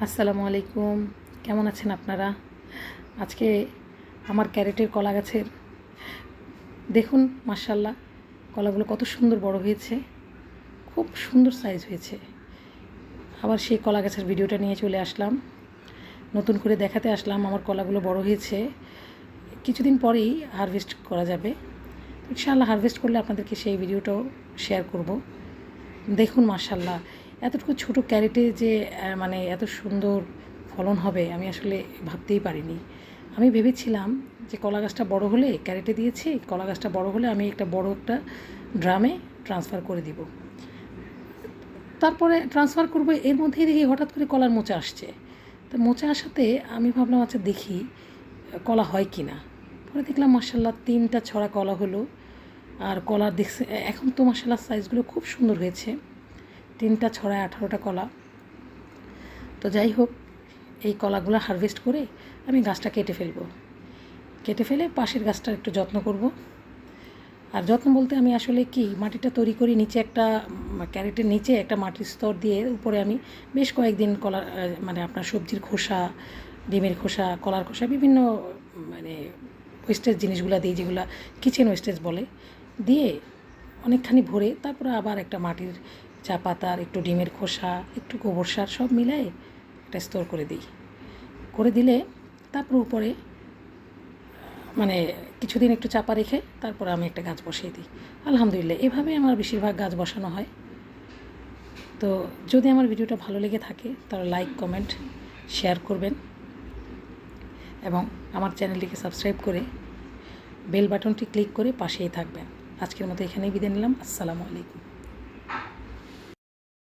আসসালামু আলাইকুম। কেমন আছেন আপনারা? আজকে আমার ক্যারেটের কলা গাছের দেখুন, মাশাআল্লাহ, কলাগুলো কত সুন্দর বড় হয়েছে, খুব সুন্দর সাইজ হয়েছে। আবার সেই কলা গাছের ভিডিওটা নিয়ে চলে আসলাম, নতুন করে দেখাতে আসলাম। আমার কলাগুলো বড় হয়েছে, কিছুদিন পরেই হারভেস্ট করা যাবে। ইনশাআল্লাহ হারভেস্ট করলে আপনাদেরকে সেই ভিডিওটাও শেয়ার করব। দেখুন মাশাআল্লাহ, এতটুকু ছোটো ক্যারেটে যে মানে এত সুন্দর ফলন হবে আমি আসলে ভাবতেই পারিনি। আমি ভেবেছিলাম যে কলা গাছটা বড়ো হলে, ক্যারেটে দিয়েছি, কলা গাছটা বড়ো হলে আমি একটা বড় একটা ড্রামে ট্রান্সফার করে দিব, তারপরে ট্রান্সফার করবো। এর মধ্যেই দেখি হঠাৎ করে কলার মোচা আসছে। তো মোচা আসাতে আমি ভাবলাম আচ্ছা দেখি কলা হয় কি না। পরে দেখলাম মাশাআল্লাহ 3টা ছড়া কলা হলো। আর কলার দেখছে এখন তো মাশাআল্লাহ সাইজগুলো খুব সুন্দর হয়েছে, 3টা ছড়ায় 18টা কলা। তো যাই হোক, এই কলাগুলো হারভেস্ট করে আমি গাছটা কেটে ফেলবো। কেটে ফেলে পাশের গাছটার একটু যত্ন করব। আর যত্ন বলতে আমি আসলে কি মাটিটা তৈরি করি, নিচে একটা ক্যারেটের নিচে একটা মাটির স্তর দিয়ে উপরে আমি বেশ কয়েকদিন কলার মানে আপনার সবজির খোসা, ডিমের খোসা, কলার খোসা, বিভিন্ন মানে ওয়েস্টেজ জিনিসগুলো দিই, যেগুলো কিচেন ওয়েস্টেজ বলে, দিয়ে অনেকখানি ভরে তারপরে আবার একটা মাটির চা পাতার একটু ডিমের খোসা, একটু গোবর সার সব মিলাই একটা স্তর করে দিই। করে দিলে তারপর উপরে মানে কিছুদিন একটু চাপা রেখে তারপরে আমি একটা গাছ বসিয়ে দিই। আলহামদুলিল্লাহ, এভাবে আমার বেশিরভাগ গাছ বসানো হয়। তো যদি আমার ভিডিওটা ভালো লেগে থাকে তাহলে লাইক, কমেন্ট, শেয়ার করবেন এবং আমার চ্যানেলটিকে সাবস্ক্রাইব করে বেল বাটনটি ক্লিক করে পাশেই থাকবেন। আজকের মতো এখানেই বিদায় নিলাম। আসসালামু আলাইকুম।